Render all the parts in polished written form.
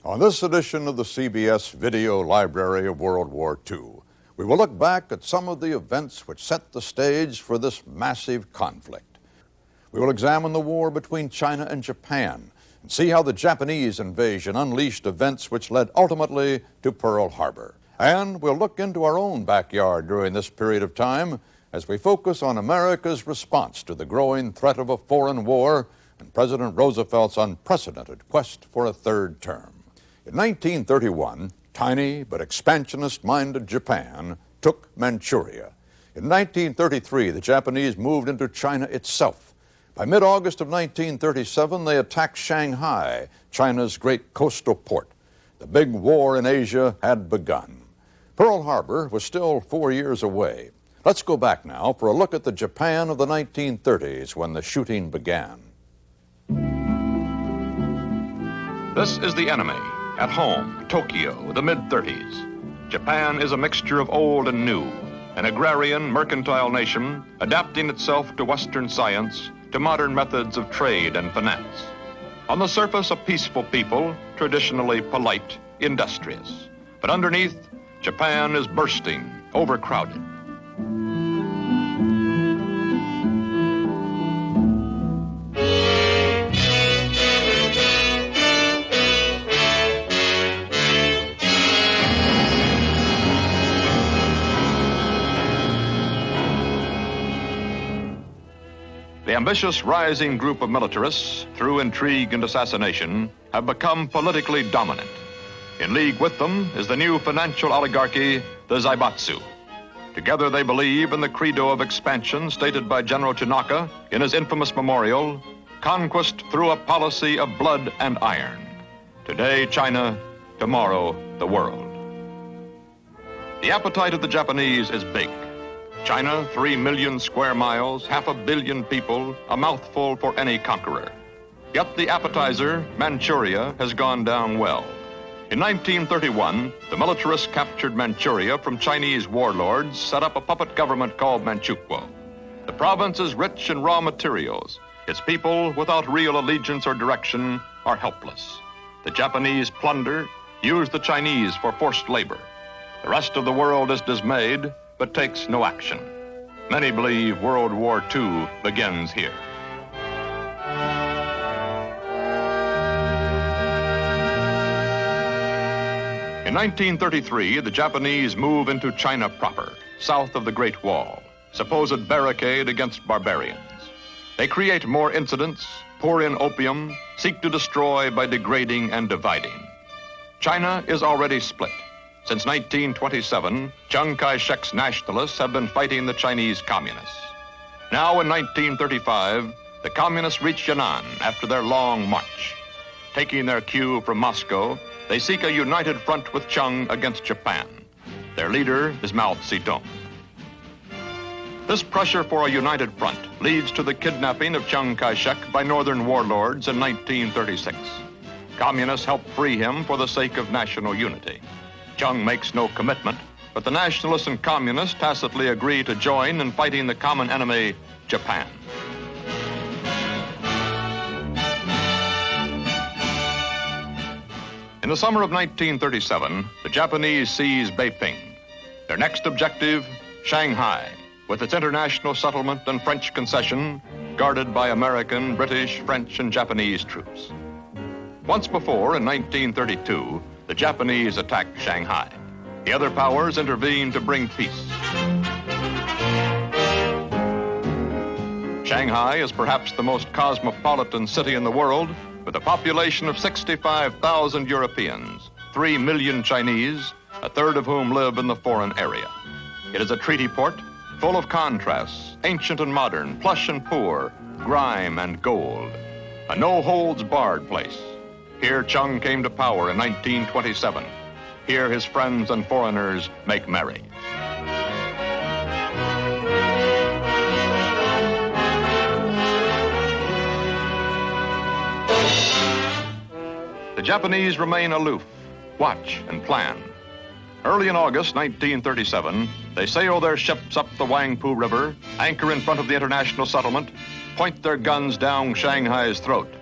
On this edition of the CBS Video Library of World War II, we will look back at some of the events which set the stage for this massive conflict. We will examine the war between China and Japan and see how the Japanese invasion unleashed events which led ultimately to Pearl Harbor. And we'll look into our own backyard during this period of time as we focus on America's response to the growing threat of a foreign war and President Roosevelt's unprecedented quest for a third term. In 1931, tiny but expansionist-minded Japan took Manchuria. In 1933, the Japanese moved into China itself. By mid-August of 1937, they attacked Shanghai, China's great coastal port. The big war in Asia had begun. Pearl Harbor was still 4 years away. Let's go back now for a look at the Japan of the 1930s when the shooting began. This is the enemy. At home, Tokyo, the mid-30s. Japan is a mixture of old and new, an agrarian, mercantile nation adapting itself to Western science, to modern methods of trade and finance. On the surface, a peaceful people, traditionally polite, industrious. But underneath, Japan is bursting, overcrowded. The ambitious rising group of militarists, through intrigue and assassination, have become politically dominant. In league with them is the new financial oligarchy, the Zaibatsu. Together they believe in the credo of expansion stated by General Tanaka in his infamous memorial, conquest through a policy of blood and iron. Today, China, tomorrow, the world. The appetite of the Japanese is big. China, 3 million square miles, 500 million people, a mouthful for any conqueror. Yet the appetizer, Manchuria, has gone down well. In 1931, the militarists captured Manchuria from Chinese warlords, set up a puppet government called Manchukuo. The province is rich in raw materials. Its people, without real allegiance or direction, are helpless. The Japanese plunder, use the Chinese for forced labor. The rest of the world is dismayed, but takes no action. Many believe World War II begins here. In 1933, the Japanese move into China proper, south of the Great Wall, supposed barricade against barbarians. They create more incidents, pour in opium, seek to destroy by degrading and dividing. China is already split. Since 1927, Chiang Kai-shek's nationalists have been fighting the Chinese communists. Now in 1935, the communists reach Yan'an after their long march. Taking their cue from Moscow, they seek a united front with Chiang against Japan. Their leader is Mao Zedong. This pressure for a united front leads to the kidnapping of Chiang Kai-shek by northern warlords in 1936. Communists help free him for the sake of national unity. Chiang makes no commitment, but the nationalists and communists tacitly agree to join in fighting the common enemy, Japan. In the summer of 1937, the Japanese seize Beiping. Their next objective, Shanghai, with its international settlement and French concession, guarded by American, British, French, and Japanese troops. Once before, in 1932, the Japanese attacked Shanghai. The other powers intervened to bring peace. Shanghai is perhaps the most cosmopolitan city in the world, with a population of 65,000 Europeans, 3 million Chinese, a third of whom live in the foreign area. It is a treaty port full of contrasts, ancient and modern, plush and poor, grime and gold. A no-holds-barred place. Here Chiang came to power in 1927. Here his friends and foreigners make merry. The Japanese remain aloof, watch and plan. Early in August 1937, they sail their ships up the Wangpu River, anchor in front of the international settlement, point their guns down Shanghai's throat.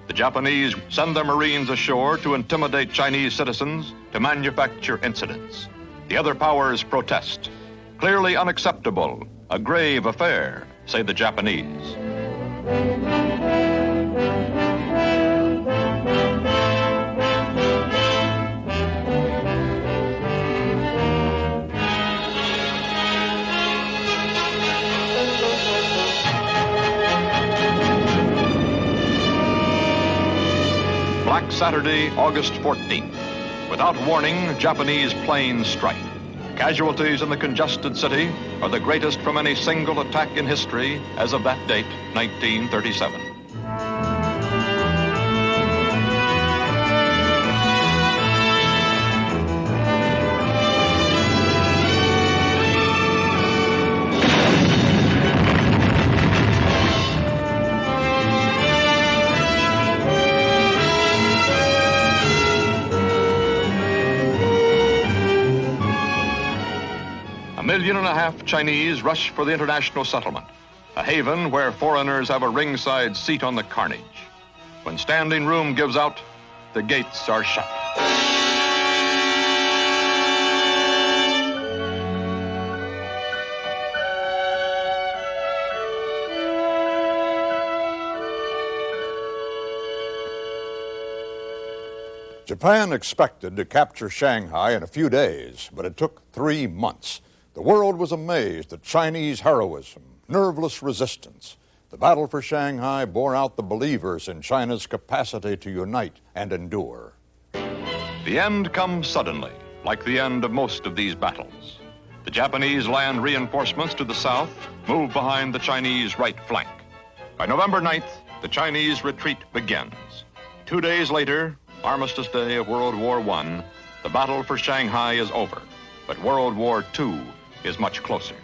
The Japanese send their Marines ashore to intimidate Chinese citizens, to manufacture incidents. The other powers protest. Clearly unacceptable, a grave affair, say the Japanese. Black Saturday, August 14th. Without warning, Japanese planes strike. Casualties in the congested city are the greatest from any single attack in history as of that date, 1937. A million and a half Chinese rush for the international settlement, a haven where foreigners have a ringside seat on the carnage. When standing room gives out, the gates are shut. Japan expected to capture Shanghai in a few days, but it took 3 months. The world was amazed at Chinese heroism, nerveless resistance. The battle for Shanghai bore out the believers in China's capacity to unite and endure. The end comes suddenly, like the end of most of these battles. The Japanese land reinforcements to the south move behind the Chinese right flank. By November 9th, the Chinese retreat begins. 2 days later, Armistice Day of World War I, the battle for Shanghai is over, but World War II is much closer.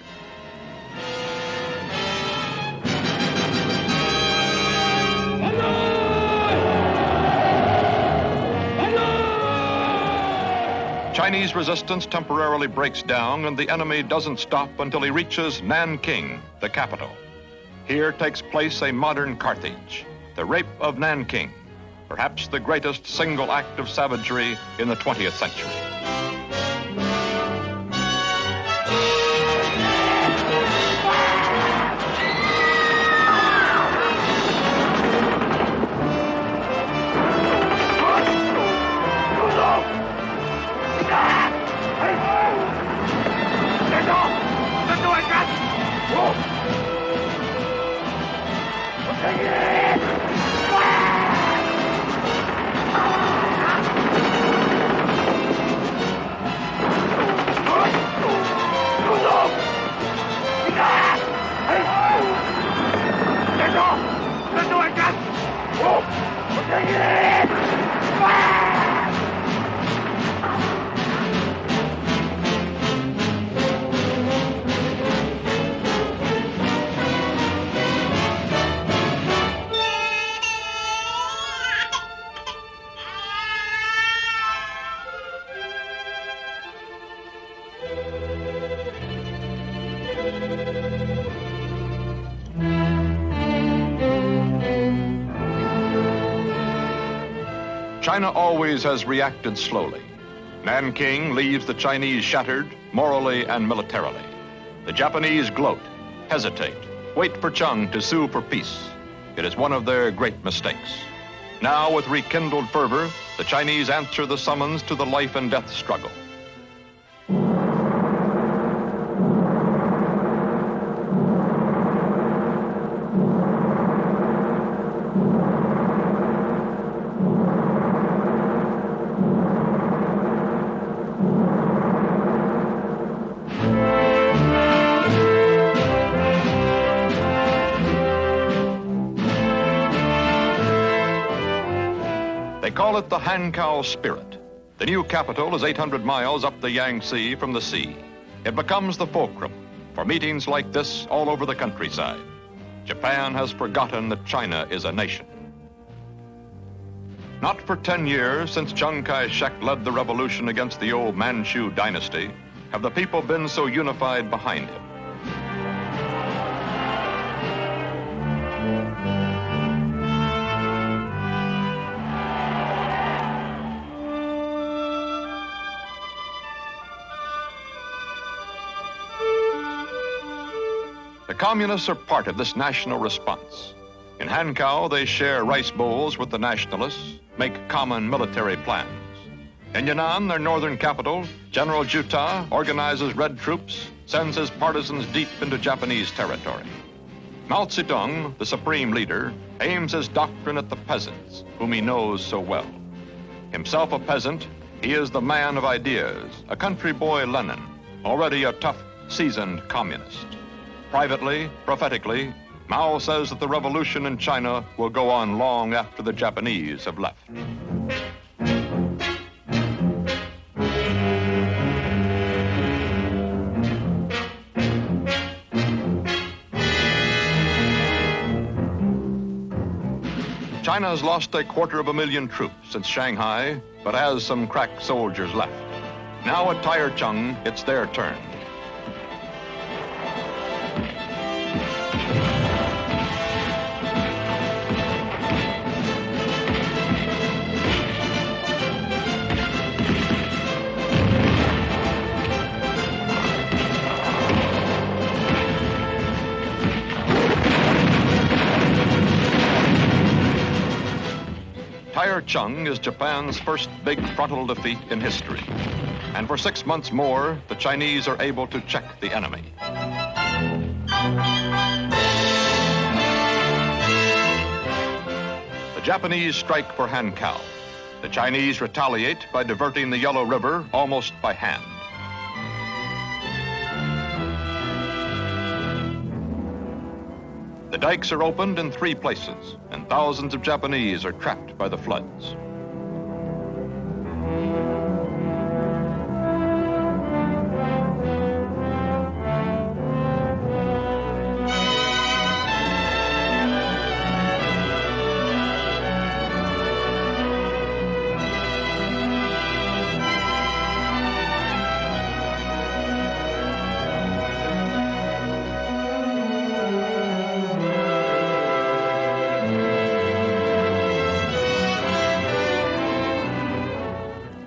Chinese resistance temporarily breaks down, and the enemy doesn't stop until he reaches Nanking, the capital. Here takes place a modern Carthage, the rape of Nanking, perhaps the greatest single act of savagery in the 20th century. China always has reacted slowly. Nanking leaves the Chinese shattered morally and militarily. The Japanese gloat, hesitate, wait for Chung to sue for peace. It is one of their great mistakes. Now, with rekindled fervor, the Chinese answer the summons to the life and death struggle. They call it the Hankow spirit. The new capital is 800 miles up the Yangtze from the sea. It becomes the fulcrum for meetings like this all over the countryside. Japan has forgotten that China is a nation. Not for 10 years since Chiang Kai-shek led the revolution against the old Manchu dynasty have the people been so unified behind him. The communists are part of this national response. In Hankow, they share rice bowls with the nationalists, make common military plans. In Yan'an, their northern capital, General Juta organizes red troops, sends his partisans deep into Japanese territory. Mao Zedong, the supreme leader, aims his doctrine at the peasants, whom he knows so well. Himself a peasant, he is the man of ideas, a country boy Lenin, already a tough, seasoned communist. Privately, prophetically, Mao says that the revolution in China will go on long after the Japanese have left. China has lost 250,000 troops since Shanghai, but has some crack soldiers left. Now at Taichung, it's their turn. Taichung is Japan's first big frontal defeat in history. And for 6 months more, the Chinese are able to check the enemy. The Japanese strike for Hankow. The Chinese retaliate by diverting the Yellow River almost by hand. The dikes are opened in 3 places, and thousands of Japanese are trapped by the floods.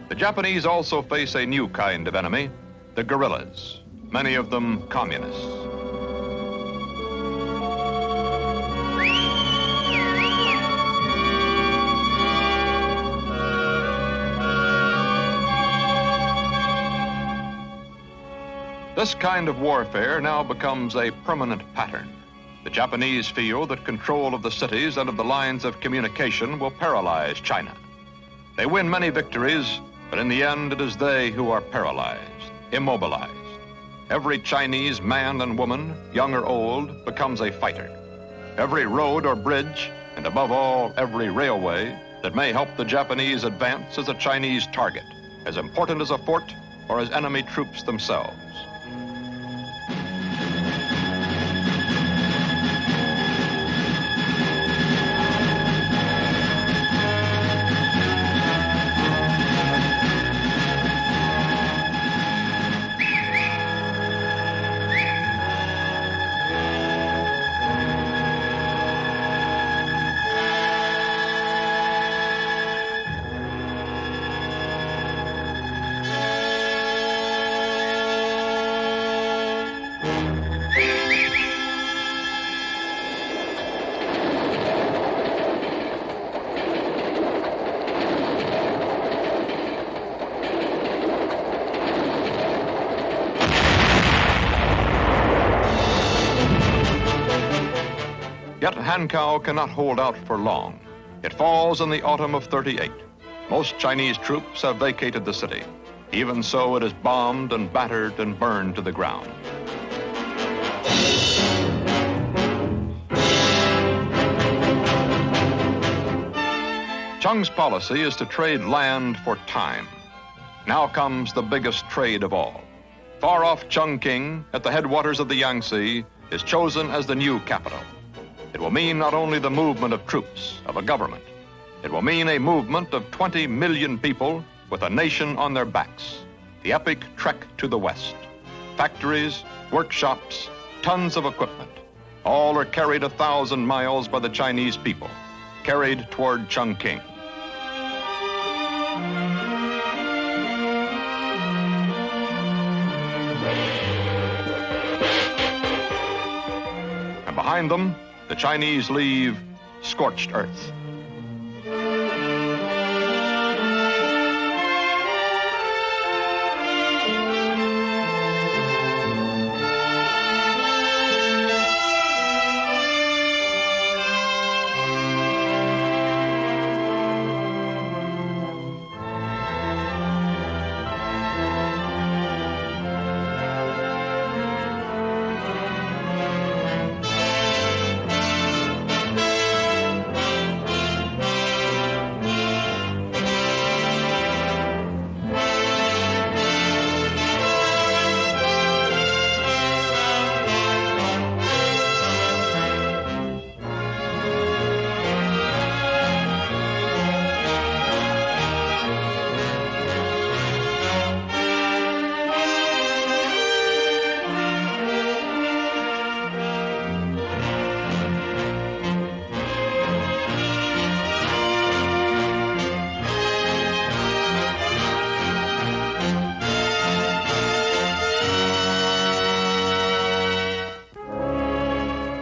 The Japanese also face a new kind of enemy, the guerrillas, many of them communists. This kind of warfare now becomes a permanent pattern. The Japanese feel that control of the cities and of the lines of communication will paralyze China. They win many victories, but in the end, it is they who are paralyzed, immobilized. Every Chinese man and woman, young or old, becomes a fighter. Every road or bridge, and above all, every railway that may help the Japanese advance is a Chinese target, as important as a fort or as enemy troops themselves. Yet Hankow cannot hold out for long. It falls in the autumn of '38. Most Chinese troops have vacated the city. Even so, it is bombed and battered and burned to the ground. Chung's policy is to trade land for time. Now comes the biggest trade of all. Far off Chungking, at the headwaters of the Yangtze, is chosen as the new capital. It will mean not only the movement of troops, of a government. It will mean a movement of 20 million people with a nation on their backs. The epic trek to the west. Factories, workshops, tons of equipment. All are carried 1,000 miles by the Chinese people, carried toward Chungking. Behind them, the Chinese leave scorched earth.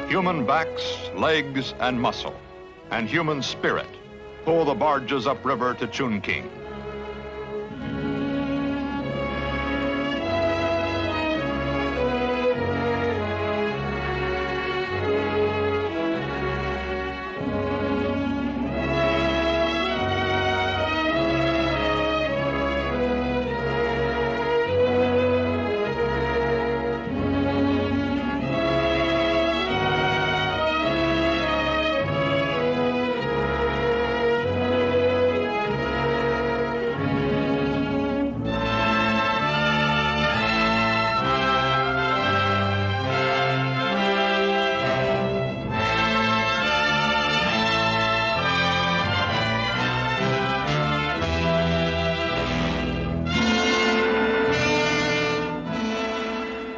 Human backs, legs, and muscle, and human spirit pull the barges upriver to Chungking.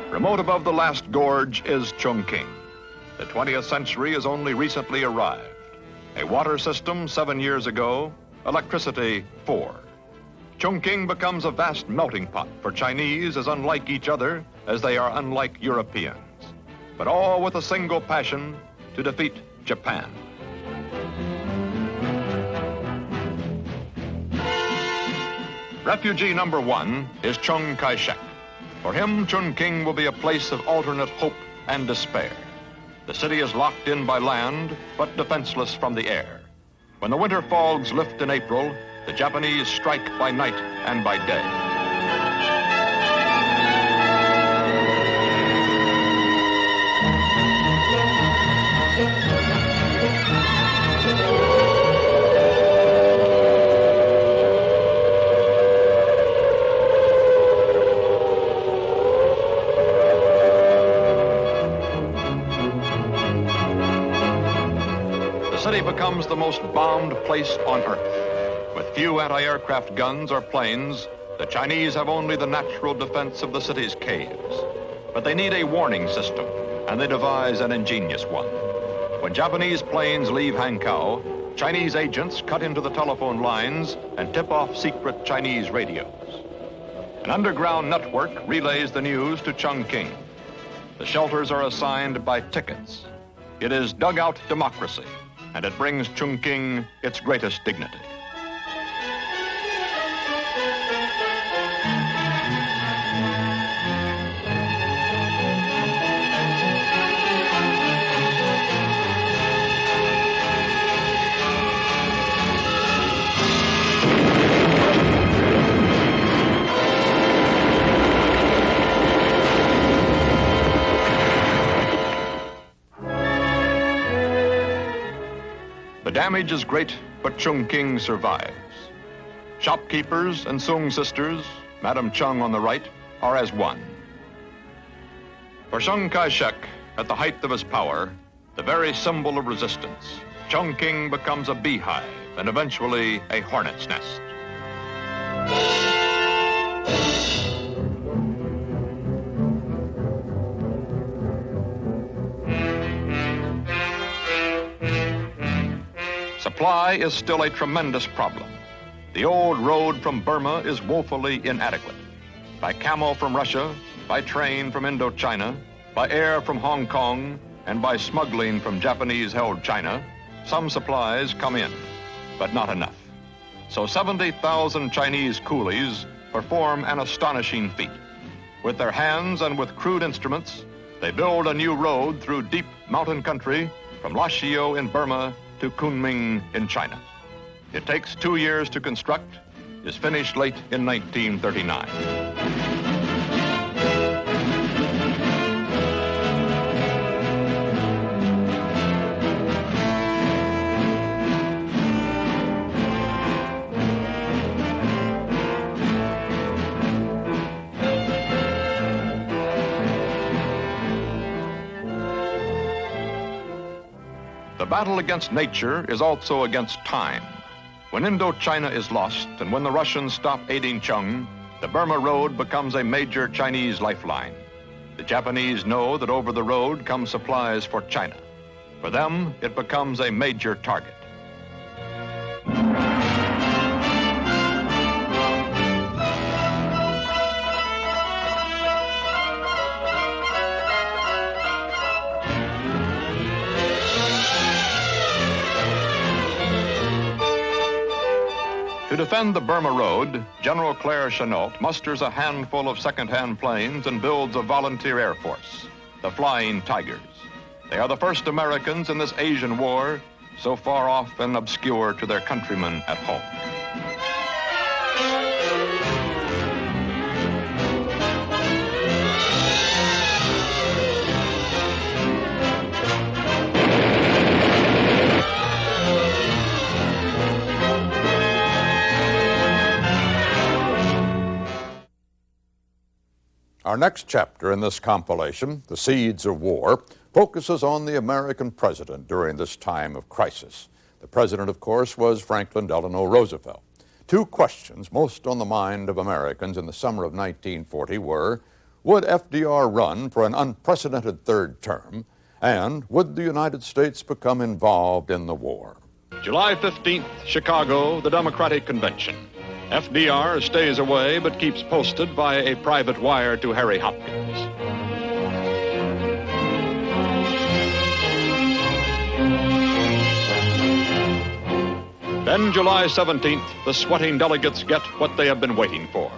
Remote above the last gorge is Chungking. The 20th century has only recently arrived. A water system 7 years ago, electricity 4. Chungking becomes a vast melting pot for Chinese as unlike each other as they are unlike Europeans, but all with a single passion to defeat Japan. Refugee number 1 is Chiang Kai-shek. For him, Chungking will be a place of alternate hope and despair. The city is locked in by land, but defenseless from the air. When the winter fogs lift in April, the Japanese strike by night and by day. The city becomes the most bombed place on Earth. With few anti-aircraft guns or planes, the Chinese have only the natural defense of the city's caves. But they need a warning system, and they devise an ingenious one. When Japanese planes leave Hankow, Chinese agents cut into the telephone lines and tip off secret Chinese radios. An underground network relays the news to Chungking. The shelters are assigned by tickets. It is dugout democracy, and it brings Chungking its greatest dignity. The damage is great, but Chungking survives. Shopkeepers and Sung sisters, Madam Chung on the right, are as one. For Chiang Kai-shek, at the height of his power, the very symbol of resistance, Chungking becomes a beehive and eventually a hornet's nest. Supply is still a tremendous problem. The old road from Burma is woefully inadequate. By camel from Russia, by train from Indochina, by air from Hong Kong, and by smuggling from Japanese-held China, some supplies come in, but not enough. So 70,000 Chinese coolies perform an astonishing feat. With their hands and with crude instruments, they build a new road through deep mountain country from Lashio in Burma to Kunming in China. It takes 2 years to construct, is finished late in 1939. The battle against nature is also against time. When Indochina is lost and when the Russians stop aiding Chung, the Burma Road becomes a major Chinese lifeline. The Japanese know that over the road come supplies for China. For them, it becomes a major target. To defend the Burma Road, General Claire Chennault musters a handful of second-hand planes and builds a volunteer air force, the Flying Tigers. They are the first Americans in this Asian war, so far off and obscure to their countrymen at home. Our next chapter in this compilation, The Seeds of War, focuses on the American president during this time of crisis. The president, of course, was Franklin Delano Roosevelt. Two questions most on the mind of Americans in the summer of 1940 were, would FDR run for an unprecedented third term, and would the United States become involved in the war? July 15th, Chicago, the Democratic Convention. FDR stays away but keeps posted via a private wire to Harry Hopkins. Then July 17th, the sweating delegates get what they have been waiting for.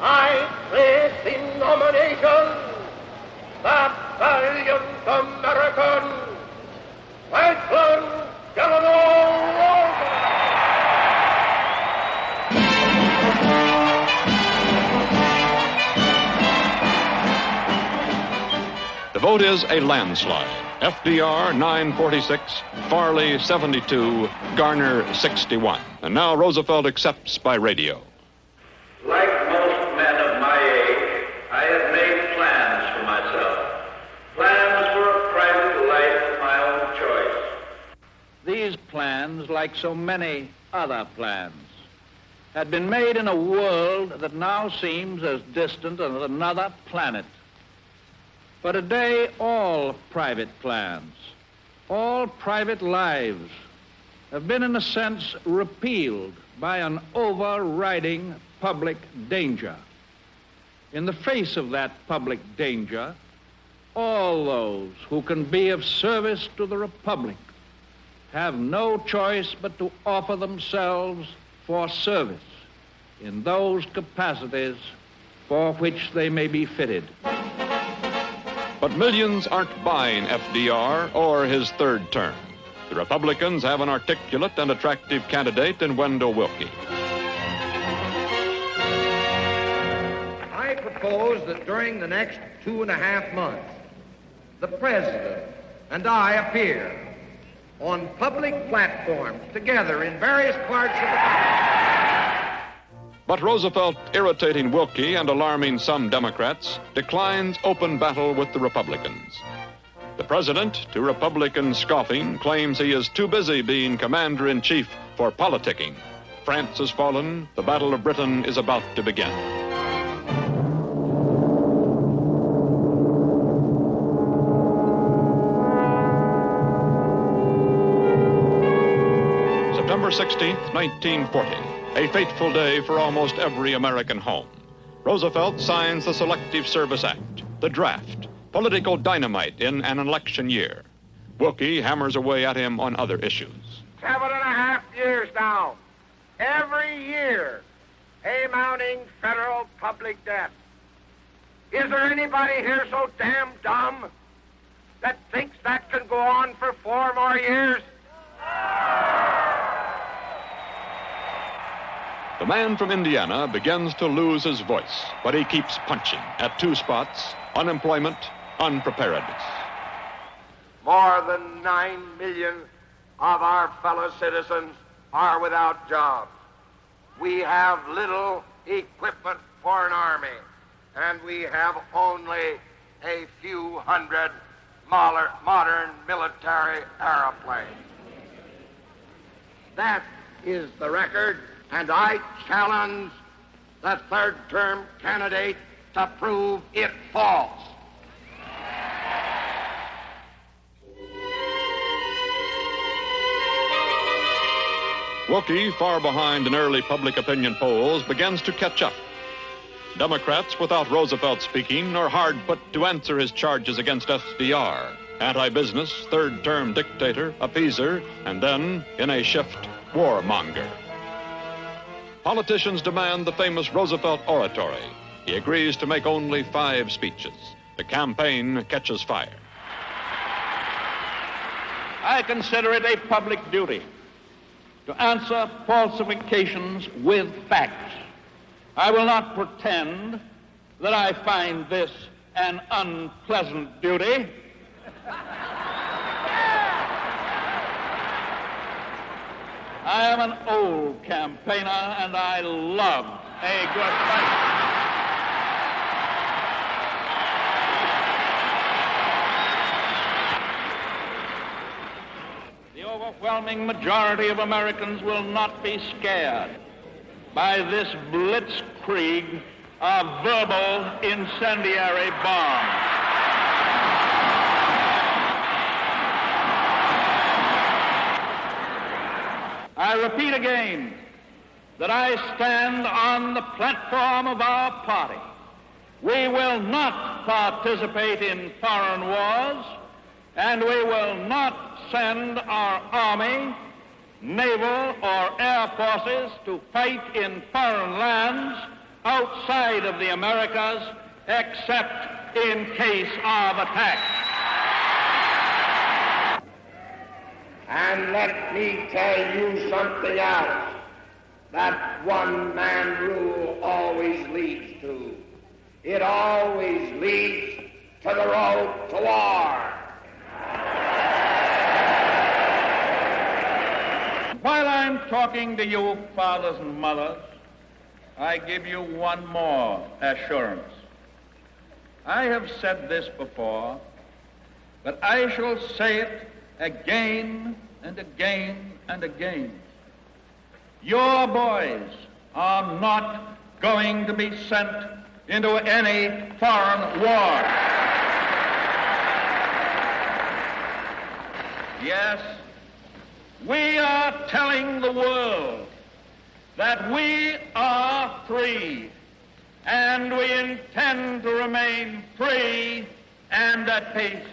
I place in nomination the valiant American Franklin Delano Roosevelt. The vote is a landslide. FDR 946, Farley 72, Garner 61. And now Roosevelt accepts by radio. Like most men of my age, I have made plans for myself. Plans for a private life of my own choice. These plans, like so many other plans, had been made in a world that now seems as distant as another planet. But today, all private plans, all private lives have been, in a sense, repealed by an overriding public danger. In the face of that public danger, all those who can be of service to the Republic have no choice but to offer themselves for service in those capacities for which they may be fitted. But millions aren't buying FDR or his third term. The Republicans have an articulate and attractive candidate in Wendell Willkie. I propose that during the next 2.5 months, the President and I appear on public platforms together in various parts of the country. But Roosevelt, irritating Willkie and alarming some Democrats, declines open battle with the Republicans. The president, to Republican scoffing, claims he is too busy being commander-in-chief for politicking. France has fallen. The Battle of Britain is about to begin. September 16th, 1940. A fateful day for almost every American home. Roosevelt signs the Selective Service Act, the draft, political dynamite in an election year. Wilkie hammers away at him on other issues. 7.5 years now, every year, a mounting federal public debt. Is there anybody here so damn dumb that thinks that can go on for 4 more years? The man from Indiana begins to lose his voice, but he keeps punching at 2 spots: unemployment, unpreparedness. More than 9 million of our fellow citizens are without jobs. We have little equipment for an army, and we have only a few hundred modern military airplanes. That is the record, and I challenge the third-term candidate to prove it false. Wilkie, far behind in early public opinion polls, begins to catch up. Democrats, without Roosevelt speaking, are hard put to answer his charges against FDR. Anti-business, third-term dictator, appeaser, and then, in a shift, warmonger. Politicians demand the famous Roosevelt oratory. He agrees to make only 5 speeches. The campaign catches fire. I consider it a public duty to answer falsifications with facts. I will not pretend that I find this an unpleasant duty. I am an old campaigner, and I love a good fight. The overwhelming majority of Americans will not be scared by this blitzkrieg of verbal incendiary bombs. I repeat again that I stand on the platform of our party. We will not participate in foreign wars, and we will not send our army, naval, or air forces to fight in foreign lands outside of the Americas, except in case of attack. And let me tell you something else that one-man rule always leads to. It always leads to the road to war. While I'm talking to you, fathers and mothers, I give you one more assurance. I have said this before, but I shall say it again and again and again. Your boys are not going to be sent into any foreign war. Yes, we are telling the world that we are free, and we intend to remain free and at peace.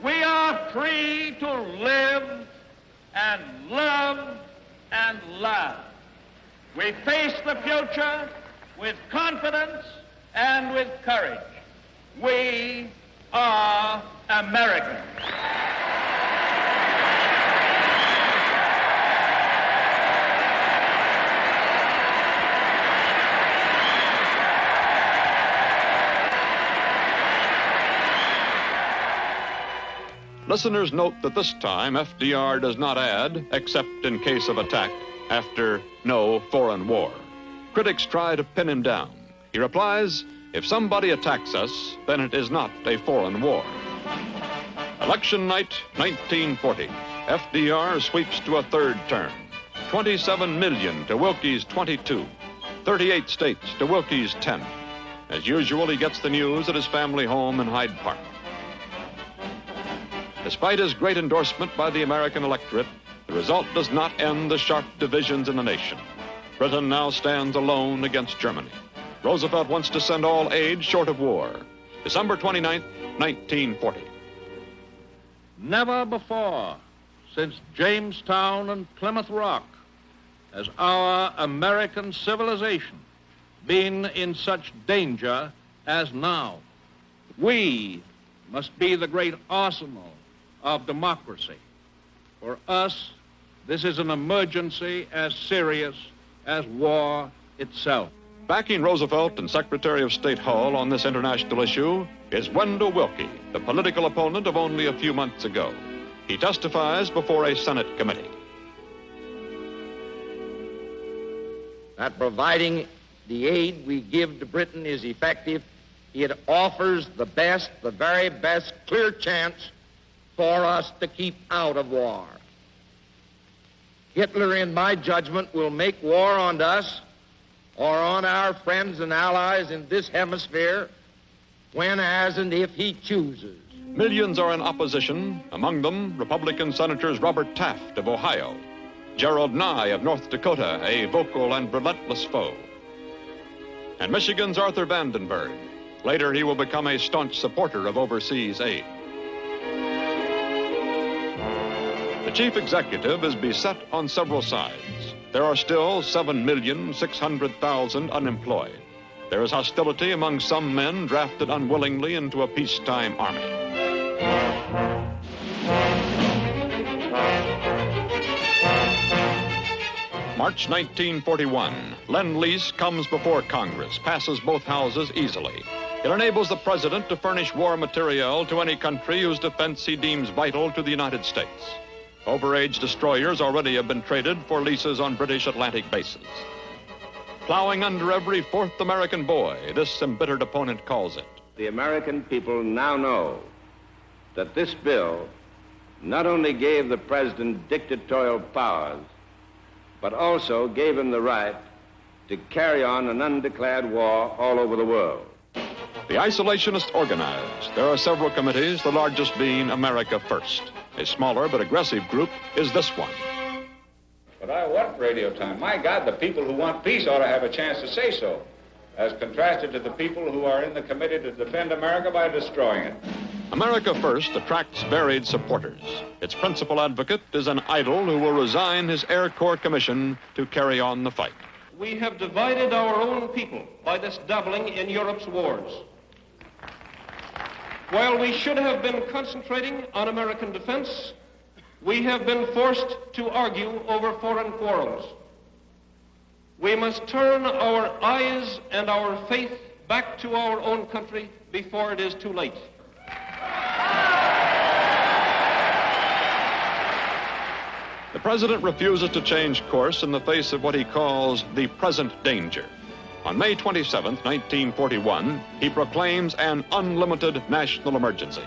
We are free to live and love and laugh. We face the future with confidence and with courage. We are Americans. Listeners note that this time FDR does not add, except in case of attack, after no foreign war. Critics try to pin him down. He replies, if somebody attacks us, then it is not a foreign war. Election night, 1940. FDR sweeps to a 3rd term. 27 million to Wilkie's 22. 38 states to Wilkie's 10. As usual, he gets the news at his family home in Hyde Park. Despite his great endorsement by the American electorate, the result does not end the sharp divisions in the nation. Britain now stands alone against Germany. Roosevelt wants to send all aid short of war. December 29th, 1940. Never before, since Jamestown and Plymouth Rock, has our American civilization been in such danger as now. We must be the great arsenal of democracy. For us, this is an emergency as serious as war itself. Backing Roosevelt and Secretary of State Hull on this international issue is Wendell Willkie, the political opponent of only a few months ago. He testifies before a Senate committee. That providing the aid we give to Britain is effective, it offers the best, the very best clear chance for us to keep out of war. Hitler, in my judgment, will make war on us or on our friends and allies in this hemisphere when, as, and if he chooses. Millions are in opposition, among them Republican Senators Robert Taft of Ohio, Gerald Nye of North Dakota, a vocal and relentless foe, and Michigan's Arthur Vandenberg. Later, he will become a staunch supporter of overseas aid. The chief executive is beset on several sides. There are still 7,600,000 unemployed. There is hostility among some men drafted unwillingly into a peacetime army. March 1941, Lend-Lease comes before Congress, passes both houses easily. It enables the president to furnish war materiel to any country whose defense he deems vital to the United States. Overage destroyers already have been traded for leases on British Atlantic bases. Plowing under every fourth American boy, this embittered opponent calls it. The American people now know that this bill not only gave the president dictatorial powers, but also gave him the right to carry on an undeclared war all over the world. The isolationists organize. There are several committees, the largest being America First. A smaller but aggressive group is this one. But I want radio time. My God, the people who want peace ought to have a chance to say so, as contrasted to the people who are in the committee to defend America by destroying it. America First attracts varied supporters. Its principal advocate is an idol who will resign his Air Corps commission to carry on the fight. We have divided our own people by this dabbling in Europe's wars. While we should have been concentrating on American defense, we have been forced to argue over foreign quarrels. We must turn our eyes and our faith back to our own country before it is too late. The president refuses to change course in the face of what he calls the present danger. On May 27, 1941, he proclaims an unlimited national emergency.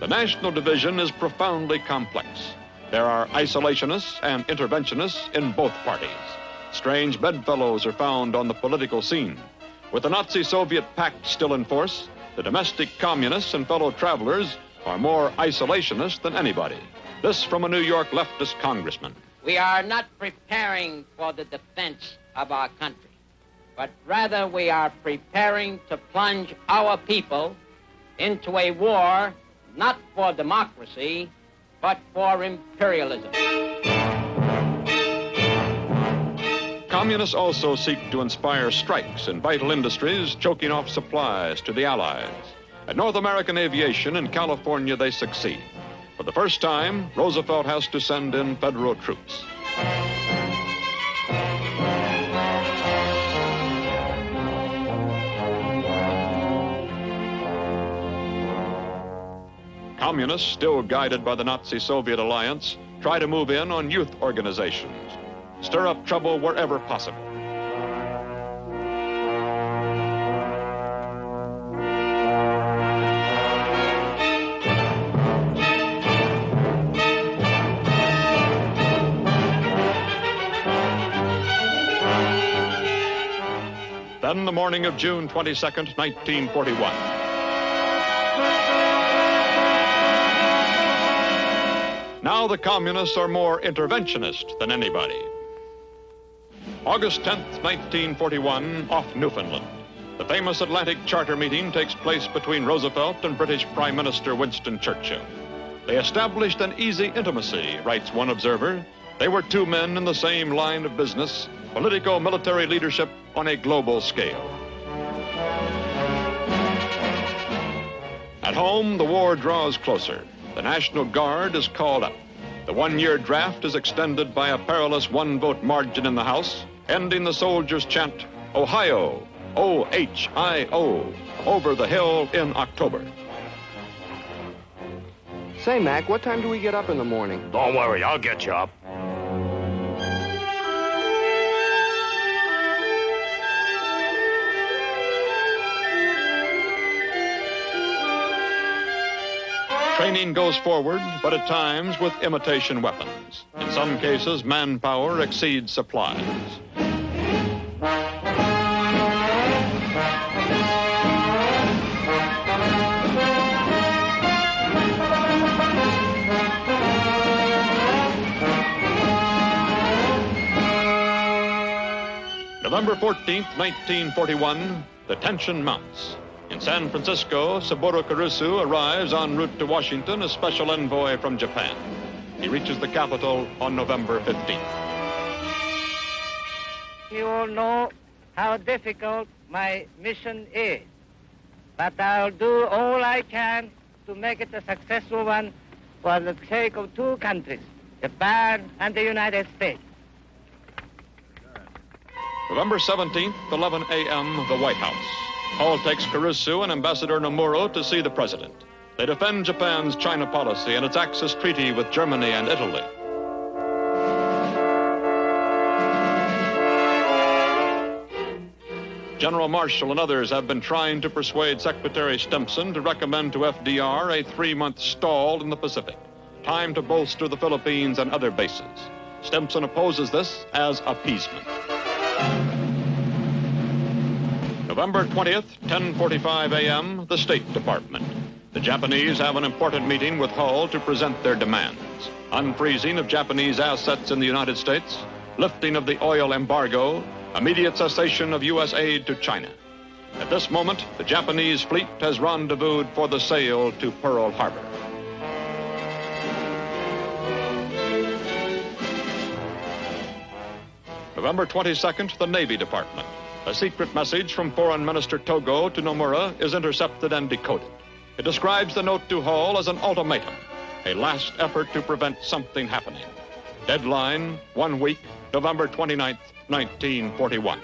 The national division is profoundly complex. There are isolationists and interventionists in both parties. Strange bedfellows are found on the political scene. With the Nazi-Soviet pact still in force, the domestic communists and fellow travelers are more isolationist than anybody. This from a New York leftist congressman. We are not preparing for the defense of our country, but rather we are preparing to plunge our people into a war not for democracy, but for imperialism. Communists also seek to inspire strikes in vital industries, choking off supplies to the Allies. At North American Aviation in California, they succeed. For the first time, Roosevelt has to send in federal troops. Communists, still guided by the Nazi-Soviet alliance, try to move in on youth organizations, stir up trouble wherever possible. Then the morning of June 22nd, 1941. Now the communists are more interventionist than anybody. August 10th, 1941, off Newfoundland. The famous Atlantic Charter meeting takes place between Roosevelt and British Prime Minister Winston Churchill. They established an easy intimacy, writes one observer. They were two men in the same line of business, politico-military leadership on a global scale. At home, the war draws closer. The National Guard is called up. The one-year draft is extended by a perilous one-vote margin in the House, ending the soldiers' chant, Ohio, O-H-I-O, over the hill in October. Say, Mac, what time do we get up in the morning? Don't worry, I'll get you up. Training goes forward, but at times with imitation weapons. In some cases, manpower exceeds supplies. November 14th, 1941, the tension mounts. In San Francisco, Saburo Kurusu arrives en route to Washington as special envoy from Japan. He reaches the capital on November 15th. You all know how difficult my mission is, but I'll do all I can to make it a successful one for the sake of two countries, Japan and the United States. November 17th, 11 a.m., the White House. Hall takes Kurusu and Ambassador Nomuro to see the president. They defend Japan's China policy and its Axis Treaty with Germany and Italy. General Marshall and others have been trying to persuade Secretary Stimson to recommend to FDR a 3-month stall in the Pacific, time to bolster the Philippines and other bases. Stimson opposes this as appeasement. November 20th, 10:45 a.m., the State Department. The Japanese have an important meeting with Hull to present their demands. Unfreezing of Japanese assets in the United States, lifting of the oil embargo, immediate cessation of U.S. aid to China. At this moment, the Japanese fleet has rendezvoused for the sail to Pearl Harbor. November 22nd, the Navy Department. A secret message from Foreign Minister Togo to Nomura is intercepted and decoded. It describes the note to Hull as an ultimatum, a last effort to prevent something happening. Deadline, 1 week, November 29th, 1941.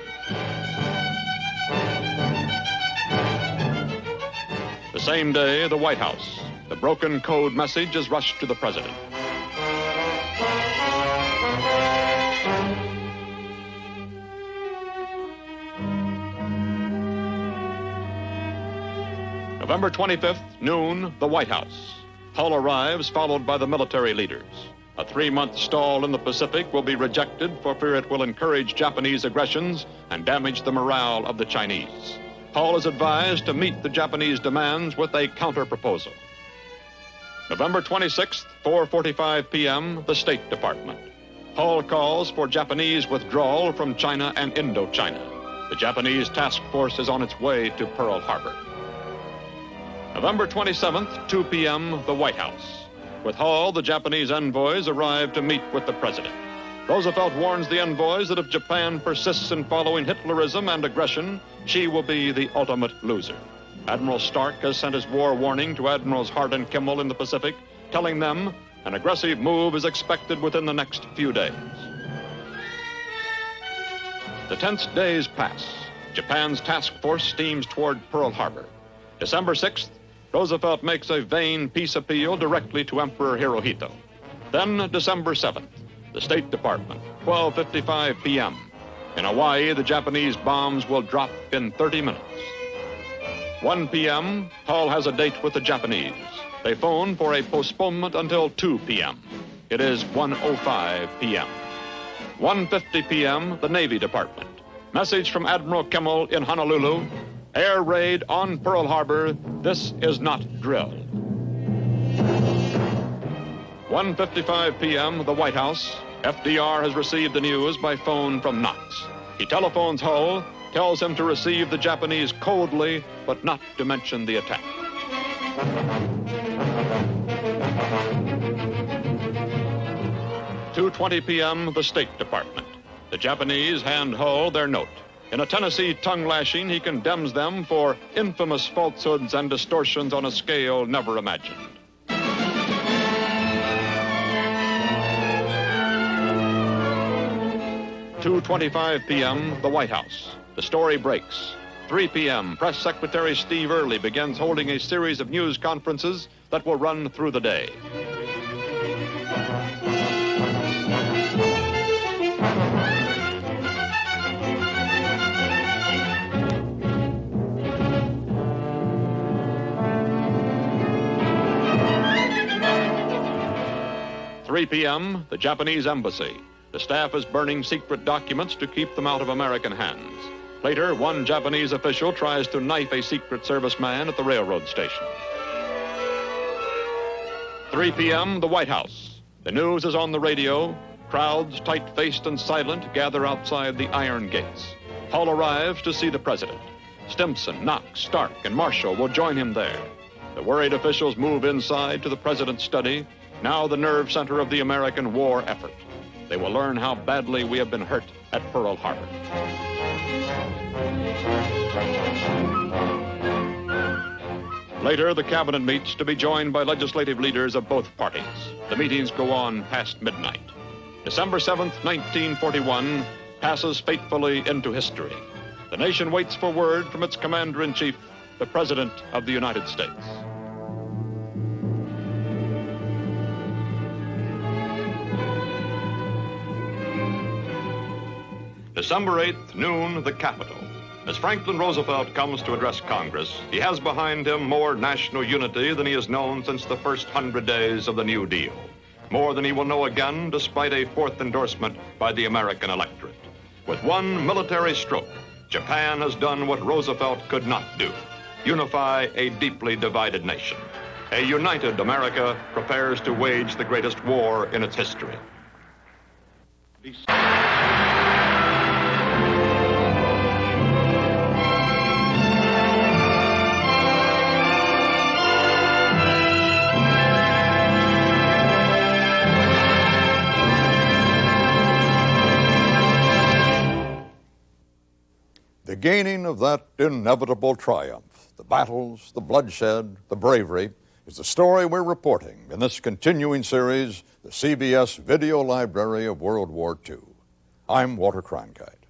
The same day, the White House. The broken code message is rushed to the president. November 25th, noon, the White House. Hull arrives, followed by the military leaders. A 3-month stall in the Pacific will be rejected for fear it will encourage Japanese aggressions and damage the morale of the Chinese. Hull is advised to meet the Japanese demands with a counter-proposal. November 26th, 4:45 p.m., the State Department. Hull calls for Japanese withdrawal from China and Indochina. The Japanese task force is on its way to Pearl Harbor. November 27th, 2 p.m., the White House. With Hull, the Japanese envoys arrive to meet with the president. Roosevelt warns the envoys that if Japan persists in following Hitlerism and aggression, she will be the ultimate loser. Admiral Stark has sent his war warning to Admirals Hart and Kimmel in the Pacific, telling them an aggressive move is expected within the next few days. The tense days pass. Japan's task force steams toward Pearl Harbor. December 6th, Roosevelt makes a vain peace appeal directly to Emperor Hirohito. Then December 7th, the State Department, 12:55 p.m. In Hawaii, the Japanese bombs will drop in 30 minutes. 1 p.m., Hull has a date with the Japanese. They phone for a postponement until 2 p.m. It is 1:05 p.m. 1:50 p.m., the Navy Department. Message from Admiral Kimmel in Honolulu. Air raid on Pearl Harbor. This is not drill. 1:55 p.m., the White House. FDR has received the news by phone from Knox. He telephones Hull, tells him to receive the Japanese coldly, but not to mention the attack. "2:20 p.m., the State Department. The Japanese hand Hull their note. In a Tennessee tongue-lashing, he condemns them for infamous falsehoods and distortions on a scale never imagined. "2:25 p.m., the White House. The story breaks. 3 p.m., Press Secretary Steve Early begins holding a series of news conferences that will run through the day. "3 p.m., the Japanese embassy. The staff is burning secret documents to keep them out of American hands. Later, one Japanese official tries to knife a Secret Service man at the railroad station. 3 p.m., the White House. The news is on the radio. Crowds, tight-faced and silent, gather outside the iron gates. Hull arrives to see the president. Stimson, Knox, Stark, and Marshall will join him there. The worried officials move inside to the president's study, now the nerve center of the American war effort. They will learn how badly we have been hurt at Pearl Harbor. Later, the cabinet meets to be joined by legislative leaders of both parties. The meetings go on past midnight. December 7th, 1941, passes fatefully into history. The nation waits for word from its commander-in-chief, the President of the United States. December 8th, noon, the Capitol. As Franklin Roosevelt comes to address Congress, he has behind him more national unity than he has known since the first 100 days of the New Deal. More than he will know again despite a fourth endorsement by the American electorate. With one military stroke, Japan has done what Roosevelt could not do: unify a deeply divided nation. A united America prepares to wage the greatest war in its history. The gaining of that inevitable triumph, the battles, the bloodshed, the bravery, is the story we're reporting in this continuing series, the CBS Video Library of World War II. I'm Walter Cronkite.